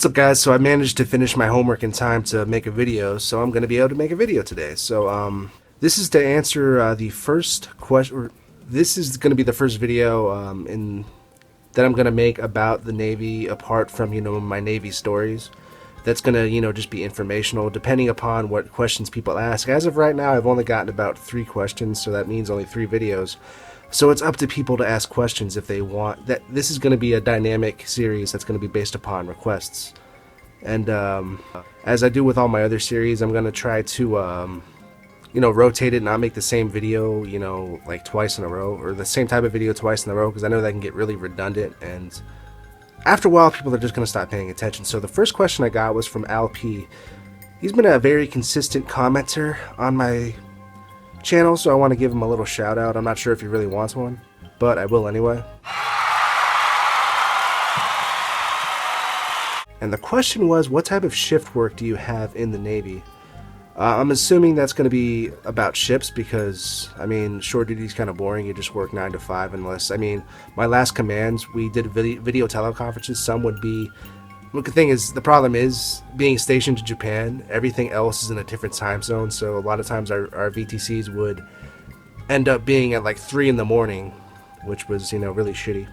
What's up, guys? So I managed to finish my homework in time to make a video, so I'm going to be able to make a video today. So this is to answer the first question. This is going to be the first video that I'm going to make about the Navy, apart from my Navy stories. That's going to just be informational, depending upon what questions people ask. As of right now, I've only gotten about 3 questions, so that means only 3 videos. So it's up to people to ask questions if they want. That this is going to be a dynamic series that's going to be based upon requests. And as I do with all my other series, I'm going to try to rotate it, not make the same video like twice in a row, or the same type of video twice in a row, because I know that can get really redundant, and after a while people are just going to stop paying attention. So the first question I got was from Al P. He's been a very consistent commenter on my channel, so I want to give him a little shout out. I'm not sure if he really wants one, but I will anyway. And the question was, what type of shift work do you have in the Navy? I'm assuming that's going to be about ships, because shore duty is kind of boring. You just work 9 to 5, unless my last commands, we did video teleconferences. Some would be, look, the problem is being stationed to Japan, everything else is in a different time zone, so a lot of times our VTCs would end up being at like 3 in the morning, which was really shitty.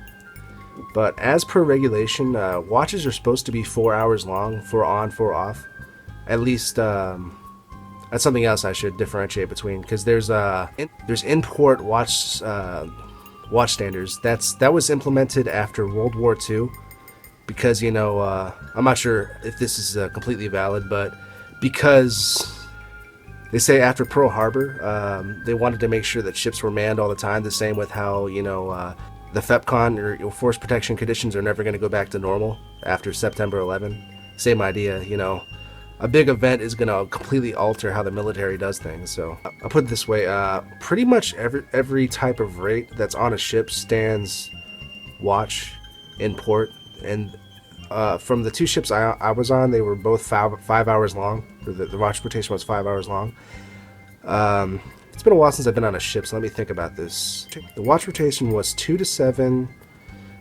But as per regulation, watches are supposed to be 4 hours long, 4 on, 4 off. At least that's something else I should differentiate between, because there's import watch standards. That was implemented after World War II. Because I'm not sure if this is completely valid, but because they say after Pearl Harbor, they wanted to make sure that ships were manned all the time. The same with how the FEPCON, or force protection conditions, are never going to go back to normal after September 11. Same idea. A big event is going to completely alter how the military does things. So I'll put it this way: pretty much every type of rate that's on a ship stands watch in port. And from the 2 ships I was on, they were both 5 hours long. The watch rotation was 5 hours long. It's been a while since I've been on a ship, so let me think about this. The watch rotation was 2 to 7,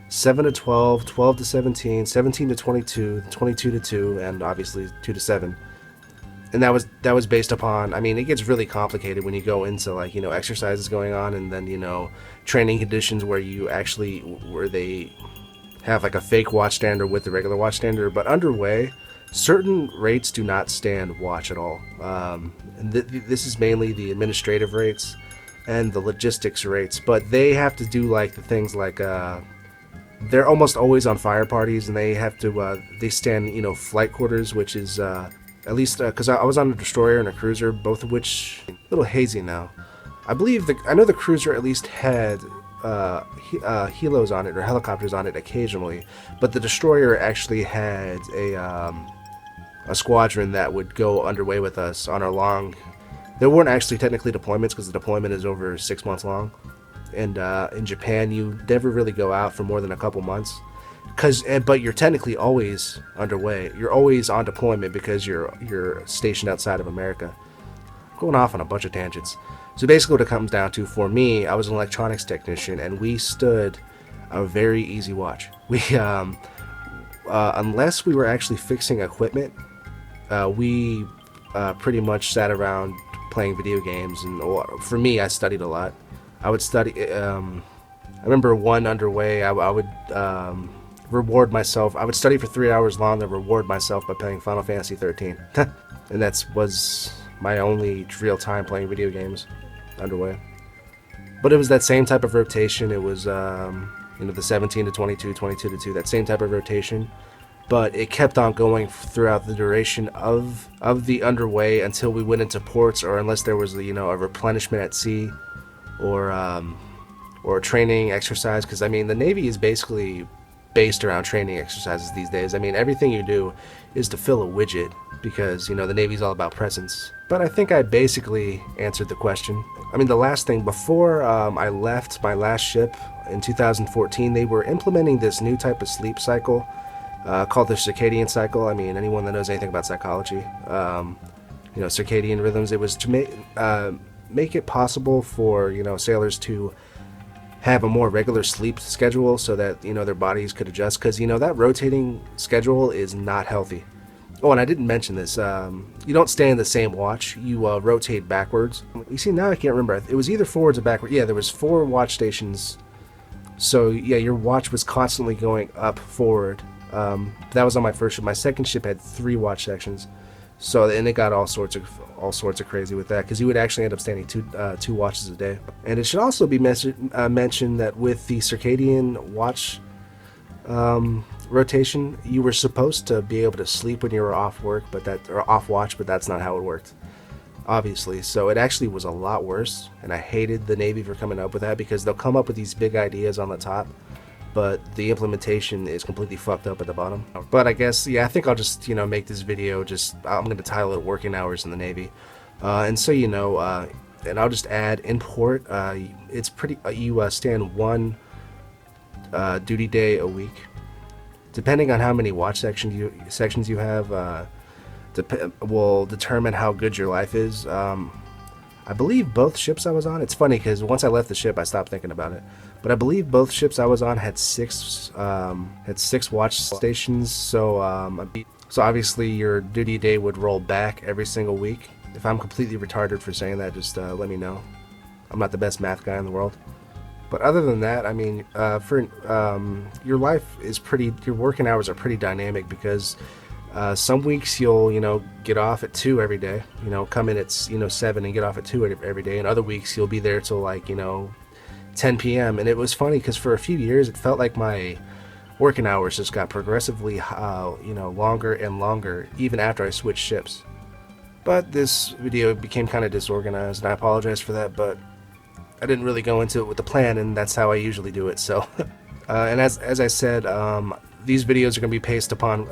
7 to 12, 12 to 17, 17 to 22, 22 to 2, and obviously 2 to 7. And that was based upon, it gets really complicated when you go into exercises going on, and then training conditions where they have like a fake watch standard with the regular watch standard. But underway, certain rates do not stand watch at all. And this is mainly the administrative rates and the logistics rates, but they have to do the things like they're almost always on fire parties, and they have to they stand flight quarters, which is at least because I was on a destroyer and a cruiser, both of which a little hazy now. I know the cruiser at least had helos on it, or helicopters on it occasionally, but the destroyer actually had a squadron that would go underway with us on our long. There weren't actually technically deployments, because the deployment is over 6 months long, and in Japan you never really go out for more than a couple months, but you're technically always underway. You're always on deployment because you're stationed outside of America. Going off on a bunch of tangents. So basically what it comes down to, for me, I was an electronics technician, and we stood a very easy watch. We unless we were actually fixing equipment, we pretty much sat around playing video games. And for me, I studied a lot. I would study. I remember one underway. I would reward myself. I would study for 3 hours long, then reward myself by playing Final Fantasy 13. And that was my only real time playing video games underway. But it was that same type of rotation. It was the 17 to 22, 22 to 2, that same type of rotation. But it kept on going throughout the duration of the underway until we went into ports, or unless there was a replenishment at sea, or a training exercise. Because the Navy is basically based around training exercises these days. Everything you do is to fill a widget, because the Navy's all about presence. But I think I basically answered the question. The last thing, before I left my last ship in 2014, they were implementing this new type of sleep cycle called the circadian cycle. Anyone that knows anything about psychology, circadian rhythms, it was to make it possible for sailors to have a more regular sleep schedule so that, you know, their bodies could adjust, because, you know, that rotating schedule is not healthy. Oh, and I didn't mention this. You don't stay in the same watch. You rotate backwards. You see, now I can't remember. It was either forwards or backwards. Yeah, there was 4 watch stations. So yeah, your watch was constantly going up forward. That was on my first ship. My second ship had 3 watch sections. So, and it got all sorts of crazy with that, because you would actually end up standing two watches a day. And it should also be mentioned that with the circadian watch rotation, you were supposed to be able to sleep when you were off work, or off watch, but that's not how it worked, obviously. So it actually was a lot worse, and I hated the Navy for coming up with that, because they'll come up with these big ideas on the top, but the implementation is completely fucked up at the bottom. But I guess, yeah, I think I'll just, you know, make this video, I'm going to title it Working Hours in the Navy. And so, you know, and I'll just add in port, it's pretty, you stand 1 duty day a week. Depending on how many watch sections you have, will determine how good your life is. I believe both ships I was on, it's funny because once I left the ship I stopped thinking about it, but I believe both ships I was on had 6 watch stations, so obviously your duty day would roll back every single week. If I'm completely retarded for saying that, just let me know. I'm not the best math guy in the world. But other than that, I mean, your life is your working hours are pretty dynamic, because some weeks you'll, you know, get off at 2 every day, you know, come in at, you know, 7 and get off at 2 every day, and other weeks you'll be there till, like, you know, 10 p.m. And it was funny because for a few years it felt like my working hours just got progressively, you know, longer and longer even after I switched ships. But this video became kind of disorganized, and I apologize for that, but I didn't really go into it with the plan, and that's how I usually do it. So, and as I said, these videos are going to be based upon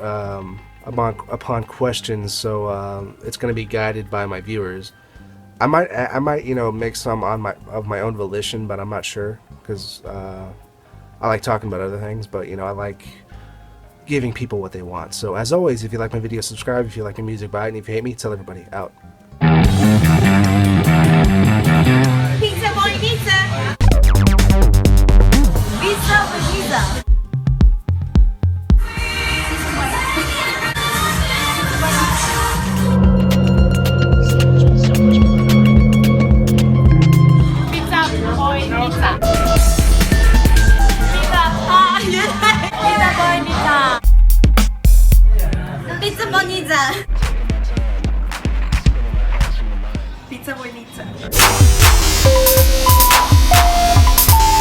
questions, so it's going to be guided by my viewers. I might, you know, make some of my own volition, but I'm not sure, because I like talking about other things, but, you know, I like giving people what they want. So as always, if you like my video, subscribe. If you like my music, buy it, and if you hate me, tell everybody. Out.